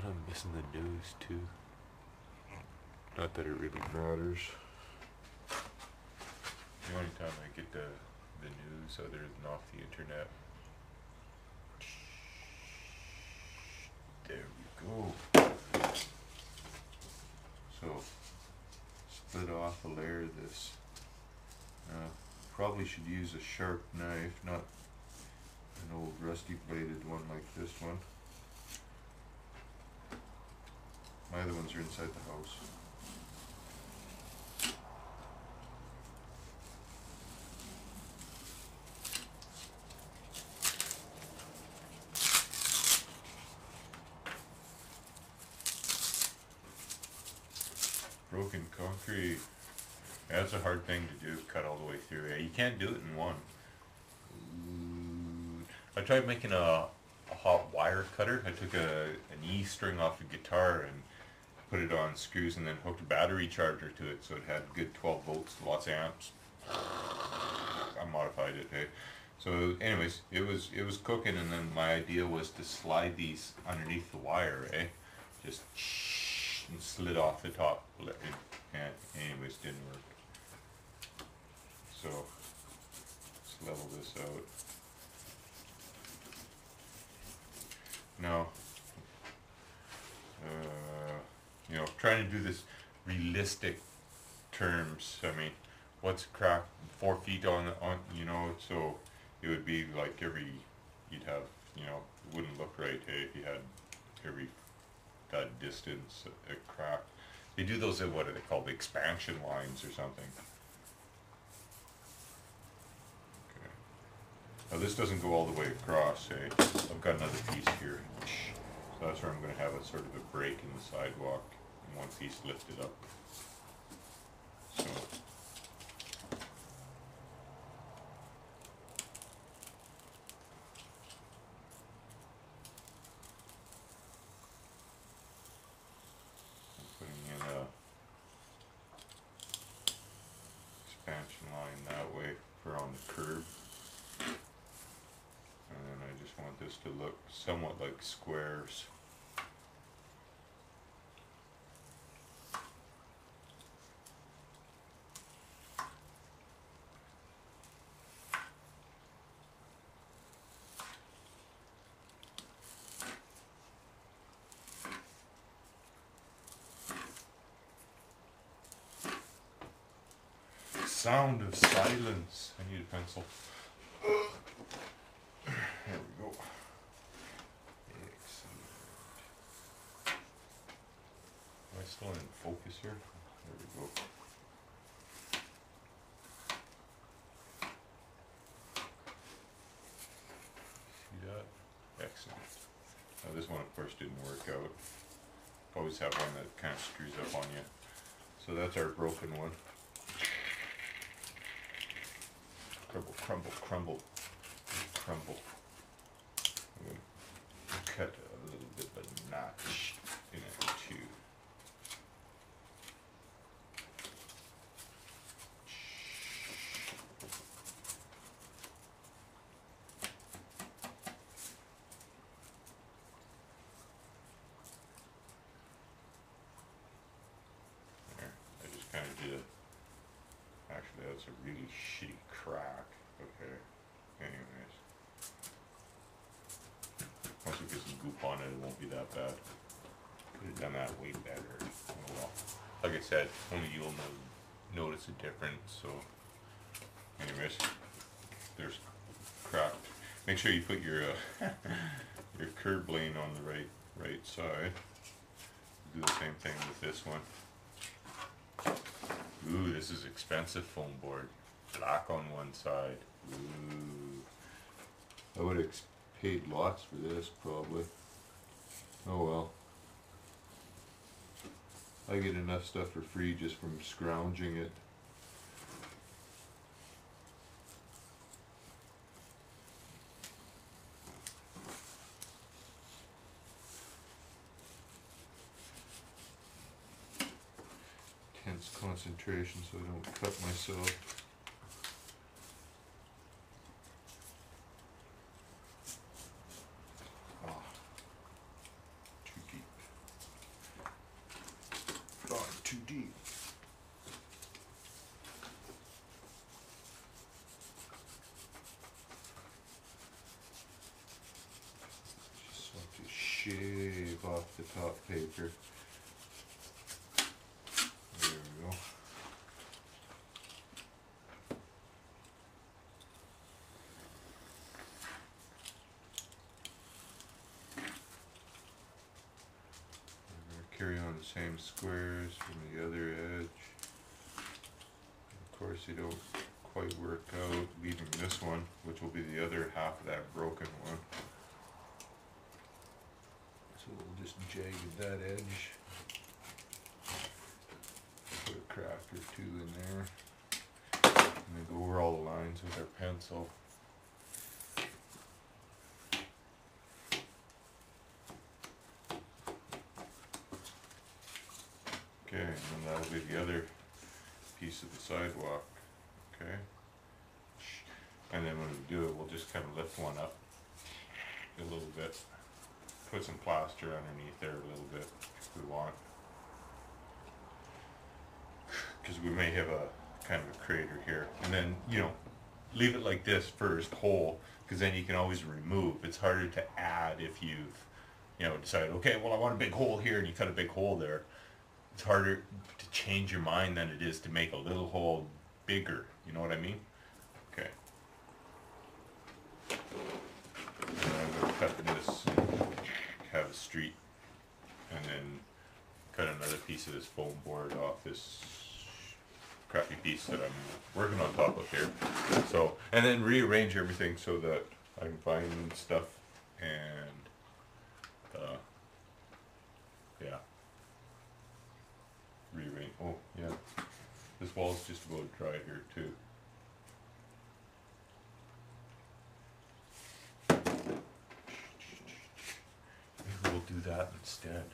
I'm missing the news too. Not that it really matters. The only time I get the news other than off the internet. There we go. So, split off a layer of this. Probably should use a sharp knife, not an old rusty bladed one like this one. My other ones are inside the house. Broken concrete. That's a hard thing to do, cut all the way through. You can't do it in one. I tried making a hot wire cutter. I took an E string off a guitar and put it on screws and then hooked a battery charger to it so it had good 12 volts, lots of amps. I modified it, hey. So anyways, it was cooking, and then my idea was to slide these underneath the wire, eh? Just and slid off the top, and anyways, didn't work. So let's level this out. Now, you know, trying to do this realistic terms. I mean, what's a crack 4 feet on, you know, so it would be like you'd have, you know, it wouldn't look right, hey, if you had every that distance a crack. They do those at, what are they called, the expansion lines or something. Okay. Now this doesn't go all the way across, eh? I've got another piece here. So that's where I'm going to have a sort of a break in the sidewalk and one piece lifted up. So I'm putting in a expansion line that way for on the curb. And then I just want this to look somewhat like squares. Sound of silence. I need a pencil. There we go. Excellent. Am I still in focus here? There we go. See that? Excellent. Now this one of course didn't work out. Always have one that kind of screws up on you. So that's our broken one. Crumble, crumble, crumble, crumble. I'm going to cut a little bit of a notch in it too. There, I just kind of did a, actually that's a really shitty crack. Okay, anyways. Once we get some goop on it, it won't be that bad. Could have done that way better. Oh well. Like I said, only you'll notice a difference, so anyways, there's cracked. Make sure you put your your curb lane on the right side. Do the same thing with this one. Ooh, this is expensive foam board. Black on one side. Ooh. I would have paid lots for this, probably. Oh well. I get enough stuff for free just from scrounging it. Tense concentration so I don't cut myself. too deep. Just want to shave off the top paper. There we go. Carry on the same squares from the other edge. Of course, they don't quite work out, leaving this one, which will be the other half of that broken one. So we'll just jag that edge. Put a crack or two in there. And then go over all the lines with our pencil. Okay, and then that'll be the other piece of the sidewalk. Okay. And then when we do it, we'll just kind of lift one up a little bit. Put some plaster underneath there a little bit if we want. Because we may have a kind of a crater here. And then, you know, leave it like this first, whole, because then you can always remove. It's harder to add if you've, you know, decided, okay, well I want a big hole here, and you cut a big hole there. It's harder to change your mind than it is to make a little hole bigger. You know what I mean? Okay. And I'm going to cut this and have a street, and then cut another piece of this foam board off this crappy piece that I'm working on top of here. So, and then rearrange everything so that I can find stuff and yeah. Rearrange. Oh, yeah. This wall's just about dry here too. Maybe we'll do that instead.